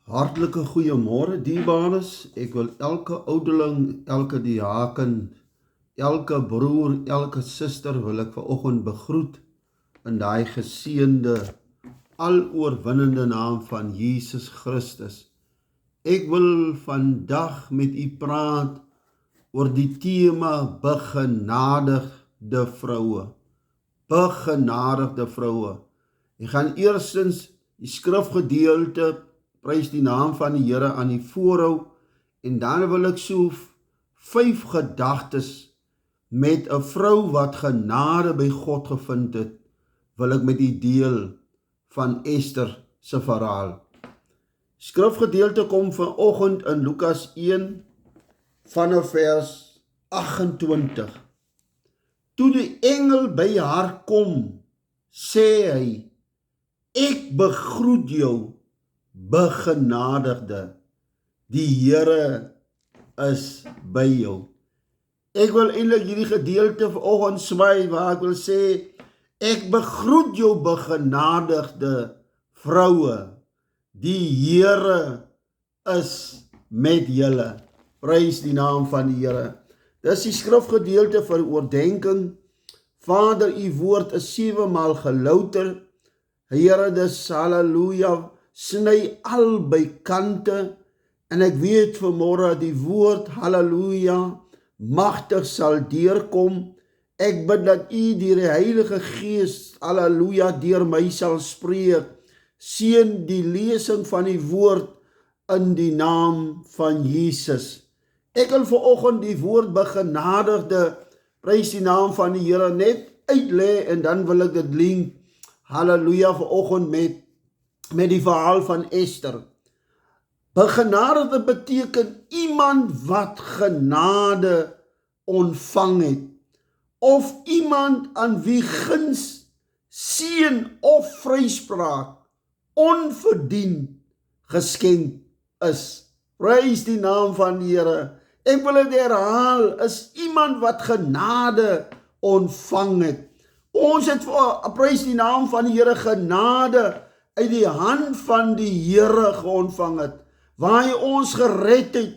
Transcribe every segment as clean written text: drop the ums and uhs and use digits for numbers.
Hartlike goeiemôre dierbares. Ek wil elke ouderling, elke diaken, elke broer, elke suster wil ek vanoggend begroet in daai geseënde, aloorwinnende naam van Jesus Christus. Ek wil vandag met u praat oor die tema begenadigde vroue. Begenadigde vroue. Ek gaan eerstens die skrifgedeelte, prys die naam van die Here, aan die voorhou, en dan wil ek so 5 gedagtes met 'n vrou wat genade by God gevind het, wil ek met u deel van Ester se verhaal. Skrifgedeelte kom vanoggend in Lukas 1 vanaf vers 28. Toe die engel by haar kom, sê hy: "Ek begroet jou, begenadigde, die Here is by jou." Ek wil eintlik hierdie gedeelte vanoggend swaai waar ek wil sê, ek begroet jou, begenadigde vroue, die Here is met julle. Prys die naam van die Here. Dis die skrifgedeelte vir oordenking. Vader, u woord is 7 maal gelouter. Here, dis halleluja, sny albei kante, en ek weet vanmôre die woord, halleluja, magtig sal deurkom. Ek bid dat u deur die Heilige Gees, halleluja, deur my sal spreek. Seën die lesing van die woord in die naam van Jesus. Ek wil vanoggend die woord begenadigde, prys die naam van die Here, net uitlê, en dan wil ek dit link, halleluja, vanoggend met die verhaal van Ester. Begenadigde beteken iemand wat genade ontvang het, of iemand aan wie guns, seën of vryspraak onverdien geskenk is. Prys die naam van die Here. Ek wil dit herhaal, is iemand wat genade ontvang het. Ons het, prys die naam van die Here, genade uit die hand van die Here ontvang het, waar hy ons gered het.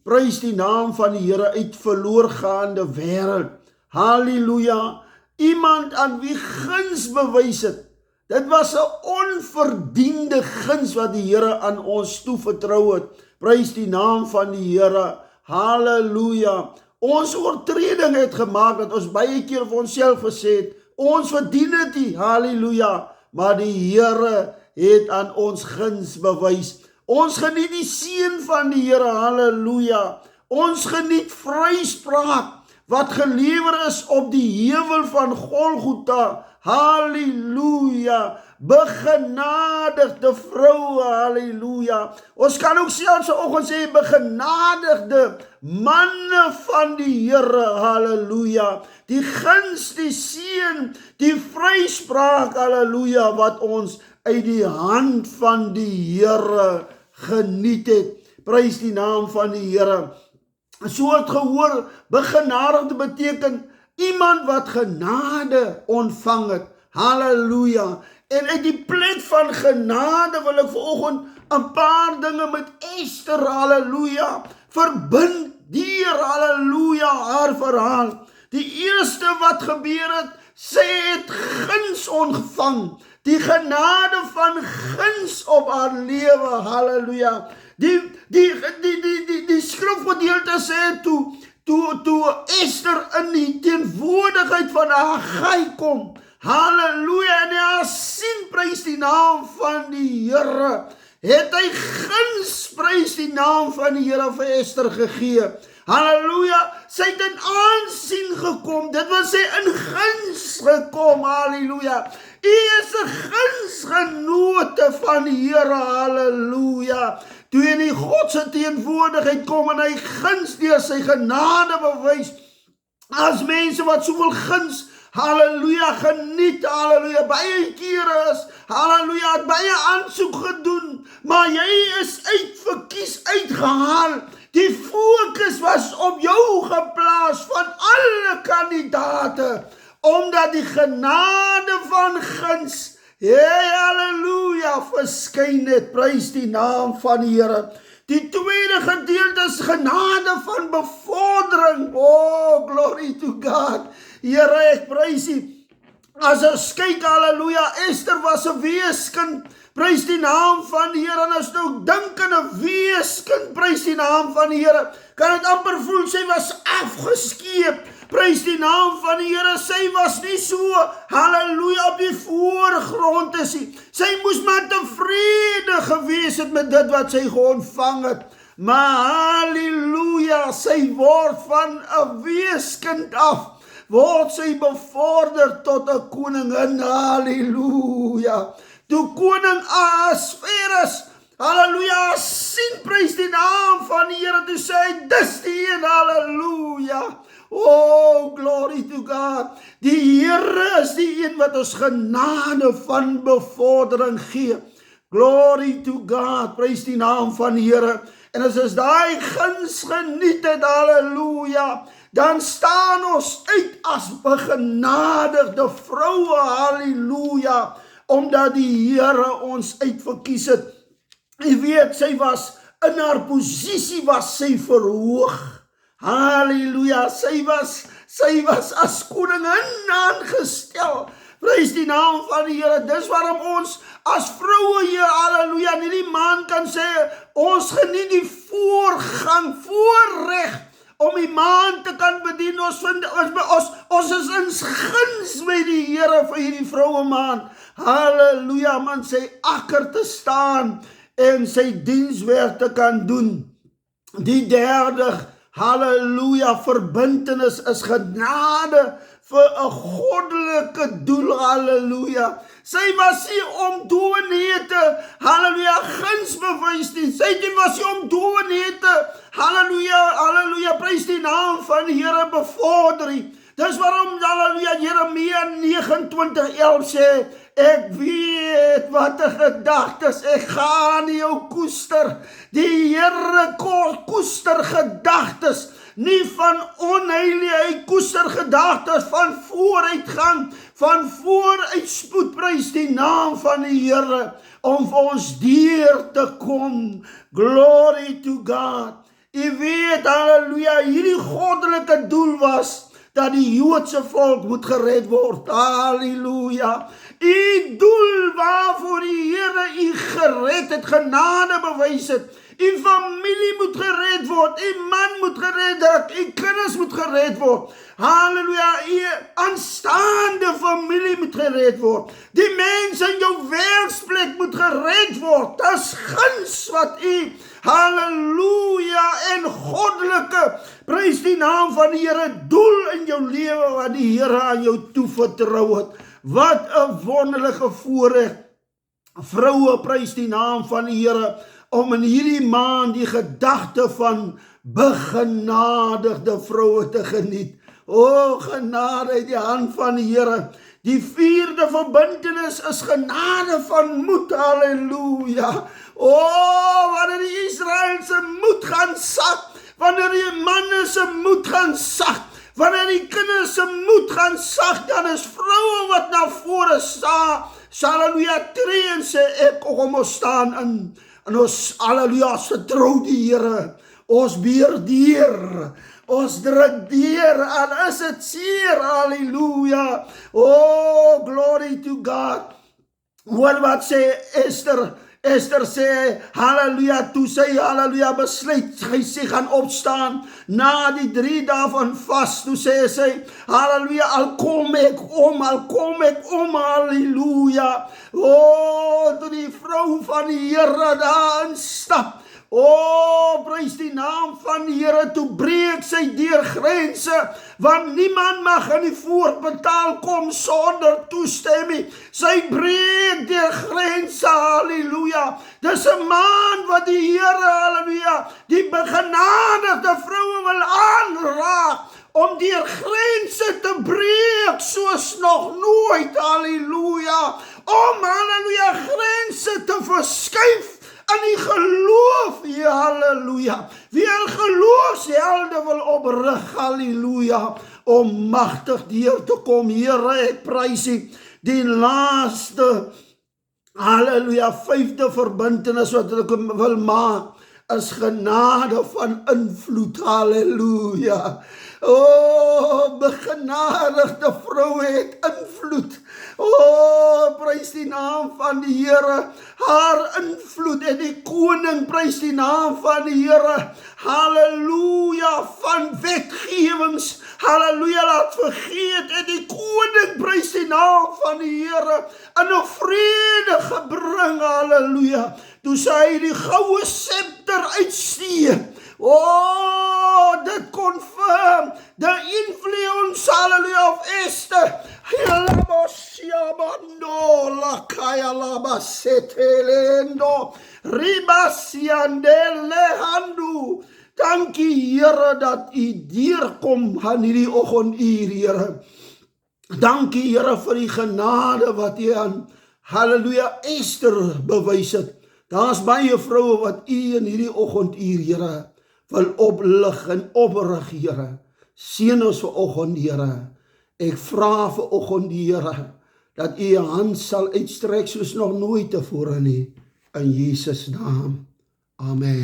Prys die naam van die Here, uit verloorgaande wêreld. Halleluja. Iemand aan wie guns bewys het. Dit was 'n onverdiende guns wat die Here aan ons toevertrou het. Prys die naam van die Here. Halleluja. Ons oortreding het gemaak dat ons baie keer vir onsself gesê het, ons verdien dit nie. Halleluja. Maar die Here het aan ons guns bewys. Ons geniet die seën van die Here. Halleluja. Ons geniet vryspraak wat gelewer is op die heuwel van Golgotha. Halleluja. Begenadigde vroue. Halleluja. Ons kan ook selfs vanoggend sê begenadigde manne van die Here. Halleluja. Die guns, die seën, die vryspraak, halleluja, wat ons uit die hand van die Here geniet het. Prys die naam van die Here. So het gehoor, begenadigde beteken iemand wat genade ontvang het. Halleluja. En uit die plek van genade wil ek vanoggend 'n paar dinge met Ester, halleluja, verbind deur, halleluja, haar verhaal. Die eerste wat gebeur het, sy het guns ontvang. Die genade van guns op haar lewe, halleluja. Die skrifgedeelte sê toe Ester in die teenwoordigheid van Haggai kom, halleluja, en hy sien, prys die naam van die Here, het hy guns, prys die naam van die Here, vir Ester gegee. Halleluja, sy het in aansien gekom, dit wil sê in guns gekom, halleluja. U is 'n gunsgenote van die Here, halleluja. Toe in die God se teenwoordigheid kom en hy guns deur sy genade bewys, as mense wat soveel guns, halleluja, geniet, halleluja, baie kere is, halleluja, het baie aansoek gedoen, maar jy is verkies, uitgehaal. Die fokus was op jou geplaas van alle kandidate, omdat die genade van guns Hey, halleluja, verskyn het, prys die naam van die Here. Die tweede gedeelte is genade van bevordering. Oh, glory to God. Here, ek prys U. As ons kyk, halleluja, Esther was 'n weeskind, prys die naam van die Here, en as nou dink aan 'n weeskind, prys die naam van die Here, kan dit amper voel, sy was afgeskeep, prys die naam van die Here, sy was nie so, halleluja, op die voorgrond is nie, sy moes maar tevrede gewees het met dit wat sy geontvang het, maar halleluja, sy word van 'n weeskind af, word sy bevorder tot 'n koningin, halleluja. Toe koning Ahasverus, halleluja, sien, prys die naam van die Here, toe sê hy, dis die een, halleluja. Oh, glory to God. Die Here is die een wat ons genade van bevordering gee. Glory to God, prys die naam van die Here. En as ons daai guns geniet het, halleluja, dan staan ons uit as begenadigde vroue, halleluja, omdat die Here ons uitverkies het. Jy weet, sy was, in haar posisie was sy verhoog, halleluja, sy was as koningin aangestel, prys die naam van die Here, dis waarom ons as vroue hier, halleluja, nie die man kan sê, ons geniet die voorrecht, om die man te kan bedien, ons is in guns by die Here vir hierdie vroue man, halleluja, man, sy akker te staan, en sy dienswerk te kan doen. Die derde, halleluja, verbintenis is genade vir 'n goddelike doel, halleluja. Sy was nie om doenhede, halleluja, guns bewys nie. Sy was nie om doenhede, halleluja, prys die naam van die Here bevorder nie. Dis waarom, halleluja, Jeremia 29:11 sê, ek weet wat 'n gedagtes, ek gaan jou koester. Die Here koester gedagtes, nie van onheil, hy koester gedagtes van vooruitgang, van vooruitspoed, prys die naam van die Here, om vir ons deur te kom. Glory to God. Jy weet, halleluja, hierdie goddelike doel was, dat die Joodse volk moet gered word, halleluja. Die doel waarvoor die Here u gered het, genade bewys het, u familie moet gered word, u man moet gered word, u kinders moet gered word, halleluja, u aanstaande familie moet gered word, die mense in jou werksplek moet gered word, dis guns wat u, halleluja, en goddelike, prys die naam van die Here, doel in jou lewe wat die Here aan jou toevertrou het. Wat 'n wonderlike voorreg, vroue, prys die naam van die Here, om in hierdie maand die gedagte van begenadigde vroue te geniet. O, genade uit die hand van die Here. Die vierde verbintenis is genade van moed, halleluja. O, wanneer die Israëlse moed gaan sak, wanneer die manne se moed gaan sak, wanneer die kinders se moed gaan sak, dan is vroue wat na vore staan, halleluja, tree en sê, ek kom ons staan in, en ons, halleluja, vertrou die Here, ons beer deur, ons druk deur, en is het seer, halleluja, oh, glory to God. Hoor wat sê Esther sê, halleluja, toe sy, halleluja, besluit, sy gaan opstaan, na die 3 dae van vas, toe sê sy, halleluja, al kom ek om, halleluja, oh, toe die vrou van die Here daar instap, oh, prys die naam van die Here, toe breek sy deur grense, want niemand mag in die voorportaal kom sonder toestemming. Sy breek deur grense, halleluja. Dis 'n man wat die Here, halleluja, die begenadigde vroue wil aanraak, om deur grense te breek, soos nog nooit, halleluja, om, halleluja, grense te verskuif, en die geloof, halleluja, wie een geloofshelde wil oprig, halleluja, om magtig deur te kom, Here, ek prys U, die laaste Halleluja, 5de verbintenis wat ek wil maak, is genade van invloed. Halleluja. Begenadigde vrou het invloed. Prys die naam van die Here. Haar invloed en die koning, prys die naam van die Here. Halleluja, van wetgewings. Halleluja, laat vergeet en die koning, prys die naam van die Here. In 'n vrede gebring, halleluja. Toe sy die goue scepter uitsteek. Dit confirm the influence, hallelujah, of Esther. Dankie, Here, dat U deurkom aan hierdie oggenduur, Here. Dankie, Here, vir die genade wat U aan, hallelujah, Esther bewys het. Daar's baie vroue wat U in hierdie oggenduur, Here, wil oplig en oprig, Here. Seën ons vanoggend, Here. Ek vra vanoggend, Here, dat U 'n hand sal uitstrek soos nog nooit tevore nie. In Jesus naam. Amen.